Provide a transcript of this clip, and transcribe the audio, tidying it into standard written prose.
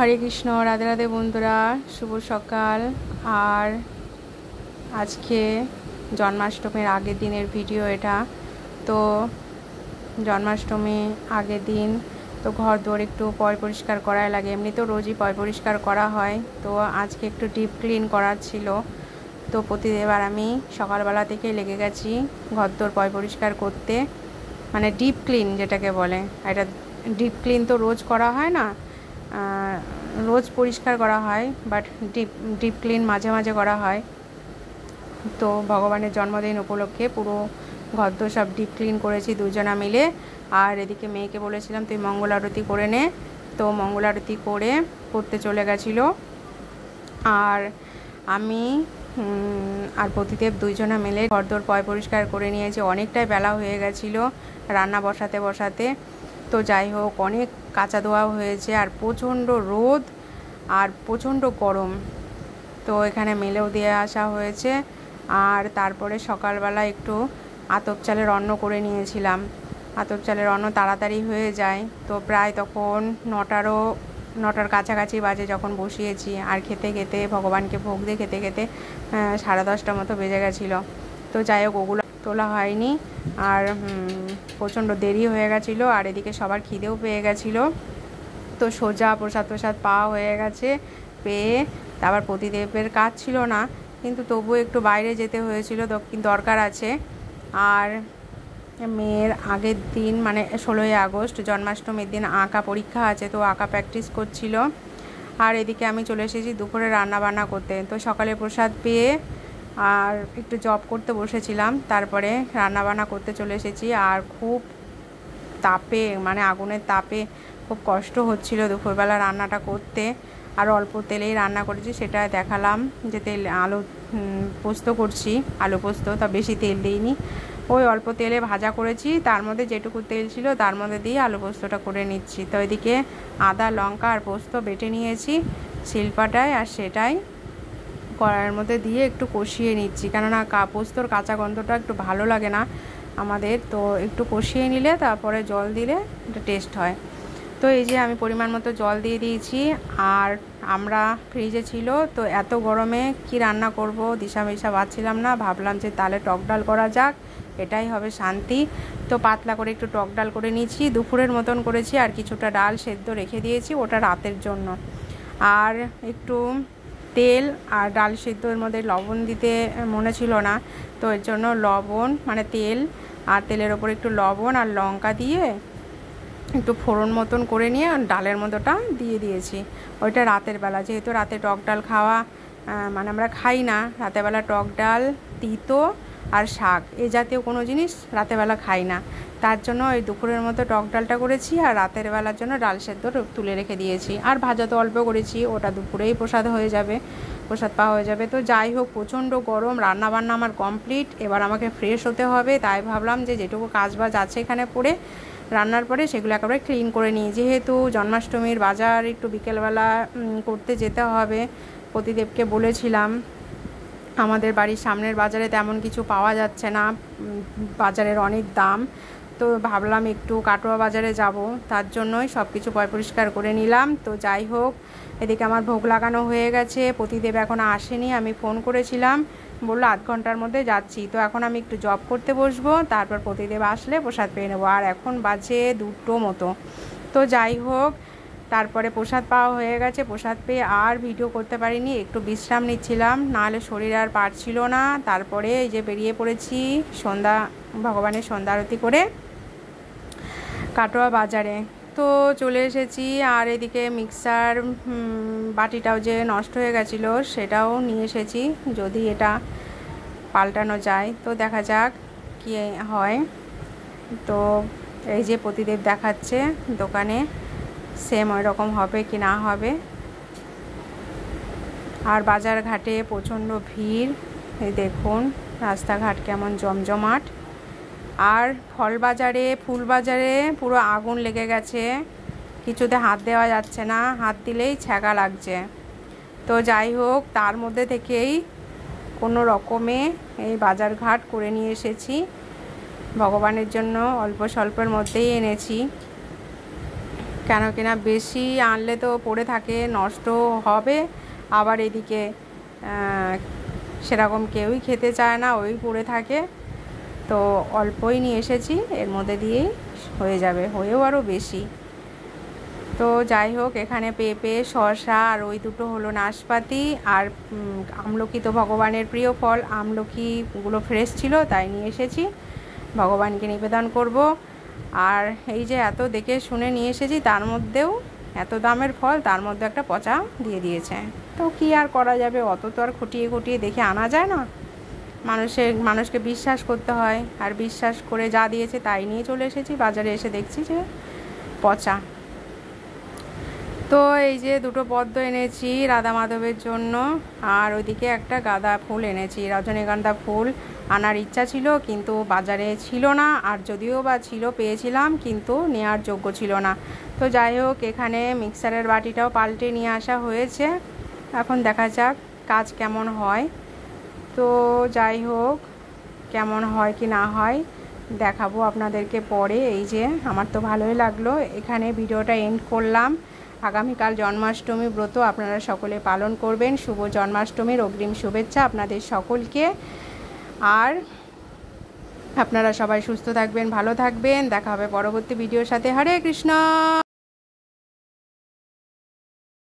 হরে কৃষ্ণ, রাধে রাধে বন্ধুরা, শুভ সকাল। আর আজকে জন্মাষ্টমীর আগের দিনের ভিডিও এটা। তো জন্মাষ্টমী আগের দিন তো ঘর দোর একটু পরিষ্কার করাই লাগে, এমনি তো রোজই পরিষ্কার করা হয়। তো আজকে একটু ডিপ ক্লিন করার ছিল। তো প্রতিদিন আমি সকালবেলা থেকেই লেগে গেছি ঘর দোর পরিষ্কার করতে, মানে ডিপ ক্লিন যেটাকে বলে। এটা ডিপ ক্লিন তো রোজ করা হয় না, রোজ পরিষ্কার করা হয়, বাট ডিপ ক্লিন মাঝে মাঝে করা হয়। তো ভগবানের জন্মদিন উপলক্ষে পুরো ঘরদোর সব ডিপ ক্লিন করেছি দুজনা মিলে। আর এদিকে মেয়েকে বলেছিলাম তুই মঙ্গল আরতি করে নে, তো মঙ্গল আরতি করতে চলে গেছিলো। আর আমি আর প্রতিদেব দুইজনা মিলে ঘরদোর পরিষ্কার করে নিয়েছি। অনেকটাই বেলা হয়ে গেছিলো রান্না বসাতে। তো যাই হোক, অনেক কাঁচা ধোয়াও হয়েছে, আর প্রচণ্ড রোদ আর প্রচণ্ড গরম। তো এখানে মেলেও দিয়ে আসা হয়েছে। আর তারপরে সকালবেলা একটু আতপ চালের অন্ন করে নিয়েছিলাম। আতপ চালের অন্ন তাড়াতাড়ি হয়ে যায়। তো প্রায় তখন নটার কাছাকাছি বাজে যখন বসিয়েছি। আর খেতে ভগবানকে ভোগ দিয়ে খেতে 10:30 মতো বেজে গেছিলো। তো যাই হোক, ওগুলো তোলা হয়নি। আর প্রচণ্ড দেরি হয়ে গেছিলো। আর এদিকে সবার খিদেও পেয়ে গেছিলো। তো সোজা প্রসাদ পাওয়া হয়ে গেছে। পেয়ে তারপর প্রতিদেবের কাজ ছিল না, কিন্তু তবুও একটু বাইরে যেতে হয়েছিল, দরকার আছে। আর মেয়ের আগের দিন মানে 16ই আগস্ট জন্মাষ্টমীর দিন আঁকা পরীক্ষা আছে, তো আঁকা প্র্যাকটিস করছিল। আর এদিকে আমি চলে এসেছি দুপুরে রান্না বান্না করতে। তো সকালে প্রসাদ পেয়ে আর একটু জব করতে বসেছিলাম, তারপরে রান্না বান্না করতে চলে এসেছি। আর খুব তাপে, মানে আগুনের তাপে খুব কষ্ট হচ্ছিল দুপুরবেলা রান্নাটা করতে। আর অল্প তেলেই রান্না করেছি, সেটা দেখালাম যে আলু পোস্ত করছি, আলু পোস্ত, তা বেশি তেল দিইনি, ওই অল্প তেলে ভাজা করেছি। তার মধ্যে যেটুকু তেল ছিল তার মধ্যে দিয়ে আলু পোস্তটা করে নিচ্ছি। তো এদিকে আদা লঙ্কা আর পোস্ত বেটে নিয়েছি শিলপাটায়, আর সেটাই কড়াইয়ের মধ্যে দিয়ে একটু কষিয়ে নিচ্ছি, কেননা পোস্তর কাঁচা গন্ধটা একটু ভালো লাগে না আমাদের। তো একটু কষিয়ে নিলে তারপরে জল দিলে এটা টেস্ট হয়। তো এই যে আমি পরিমাণ মতো জল দিয়ে দিয়েছি। আর আমরা ফ্রিজে ছিল, তো এত গরমে কি রান্না করব দিশামিশা পাচ্ছিলাম না। ভাবলাম যে তাহলে টক ডাল করা যাক, এটাই হবে শান্তি। তো পাতলা করে একটু টক ডাল করে নিয়েছি, দুপুরের মতন করেছি। আর কিছুটা ডাল সেদ্ধ রেখে দিয়েছি ওটা রাতের জন্য। আর একটু তেল আর ডাল সেদ্ধর মধ্যে লবণ দিতে মনে ছিল না, তো এর জন্য লবণ মানে তেল আর তেলের ওপর একটু লবণ আর লঙ্কা দিয়ে একটু ফোড়ন মতন করে নিয়ে ডালের মধ্যেটা দিয়ে দিয়েছি। ওইটা রাতের বেলা, যেহেতু রাতে টক ডাল খাওয়া মানে আমরা খাই না রাতের বেলা, টক ডাল, তিতো আর শাক এই জাতীয় কোনো জিনিস রাতেরবেলা খাই না, তার জন্য ওই দুপুরের মতো টক ডালটা করেছি। আর রাতের বেলার জন্য ডাল সেদ্ধ তুলে রেখে দিয়েছি। আর ভাজা তো অল্প করেছি, ওটা দুপুরেই প্রসাদ পাওয়া হয়ে যাবে। তো যাই হোক, প্রচণ্ড গরম, রান্নাবান্না আমার কমপ্লিট। এবার আমাকে ফ্রেশ হতে হবে, তাই ভাবলাম যে যেটুকু কাজবাজ আছে এখানে পড়ে রান্নার পরে সেগুলো একেবারে ক্লিন করে নিই। যেহেতু জন্মাষ্টমীর বাজার একটু বিকেলবেলা করতে যেতে হবে, প্রতিদেবকে বলেছিলাম। আমাদের বাড়ির সামনের বাজারে তেমন কিছু পাওয়া যাচ্ছে না, বাজারের অনেক দাম। তো ভাবলাম একটু কাটোয়া বাজারে যাব, তার জন্যই সব কিছু পরিষ্কার করে নিলাম। তো যাই হোক, এদিকে আমার ভোগ লাগানো হয়ে গেছে। প্রতিদেব এখন আসেনি, আমি ফোন করেছিলাম, বললো 8 ঘন্টার মধ্যে যাচ্ছি। তো এখন আমি একটু জব করতে বসবো, তারপর প্রতিদেব আসলে প্রসাদ পেয়ে নেবো। আর এখন বাজে 2টো মতো। তো যাই হোক, তারপরে প্রসাদ পাওয়া হয়ে গেছে। প্রসাদ পেয়ে আর ভিডিও করতে পারিনি, একটু বিশ্রাম নিচ্ছিলাম, নাহলে শরীর আর পারছিল না। তারপরে এই যে বেরিয়ে পড়েছি ভগবানের সন্ধ্যা আরতি করে কাটোয়া বাজারে। তো চলে এসেছি। আর এদিকে মিক্সার বাটিটাও যে নষ্ট হয়ে গেছিলো সেটাও নিয়ে এসেছি, যদি এটা পাল্টানো যায় তো দেখা যাক কি হয়। তো এই যে প্রতিদেব দেখাচ্ছে দোকানে, সেম ওই রকম হবে কি না হবে। আর বাজার ঘাটে প্রচণ্ড ভিড়, এই দেখুন রাস্তাঘাট কেমন জমজমাট। আর ফুল বাজারে পুরো আগুন লেগে গেছে, কিছুতে হাত দেওয়া যাচ্ছে না, হাত দিলেই ছ্যাঁকা লাগছে। তো যাই হোক, তার মধ্যে থেকেই কোনো রকমে এই বাজার ঘাট করে নিয়ে এসেছি, ভগবানের জন্য অল্প স্বল্পের মধ্যেই এনেছি। কেন কিনা বেশি আনলে তো পড়ে থাকে, নষ্ট হবে, আবার এদিকে সেরকম কেউই খেতে চায় না, ওই পড়ে থাকে। তো অল্পই নিয়ে এসেছি, এর মধ্যে দিয়েই হয়ে যাবে, হয়েও আরও বেশি। তো যাই হোক, এখানে পেঁপে, শসা আর ওই দুটো হলো নাশপাতি, আর আমলকি তো ভগবানের প্রিয় ফল, আমলকিগুলো ফ্রেশ ছিল তাই নিয়ে এসেছি, ভগবানকে নিবেদন করব। আর এই যে এত দেখে শুনে নিয়ে এসেছি, তার মধ্যেও এত দামের ফল, তার মধ্যে একটা পচা দিয়ে দিয়েছে। তো কি আর করা যাবে, অত তো আর খুঁটিয়ে খুঁটিয়ে দেখে আনা যায় না, মানুষকে বিশ্বাস করতে হয়, আর বিশ্বাস করে যা দিয়েছে তাই নিয়ে চলে এসেছি। বাজারে এসে দেখছি যে পচা। তো এই যে দুটো পদ্ম এনেছি রাধা মাধবের জন্য, আর ওইদিকে একটা গাঁদা ফুল এনেছি, রজনীগন্ধা ফুল আনার ইচ্ছা ছিল কিন্তু বাজারে ছিল না, আর যদিও বা ছিল পেয়েছিলাম কিন্তু নেওয়ার যোগ্য ছিল না। তো যাই হোক, এখানে মিক্সারের বাটিটাও পাল্টে নিয়ে আসা হয়েছে, এখন দেখা যাক কাজ কেমন হয়। তো যাই হোক, কেমন হয় কি না হয় দেখাবো আপনাদেরকে পরে। এই যে আমার তো ভালোই লাগলো, এখানে ভিডিওটা এন্ড করলাম। আগামীকাল জন্মাষ্টমী ব্রত আপনারা সকলে পালন করবেন। শুভ জন্মাষ্টমীর অগ্রিম শুভেচ্ছা আপনাদের সকলকে। আর আপনারা সবাই সুস্থ থাকবেন, ভালো থাকবেন, দেখা হবে পরবর্তী ভিডিওর সাথে। হরে কৃষ্ণ।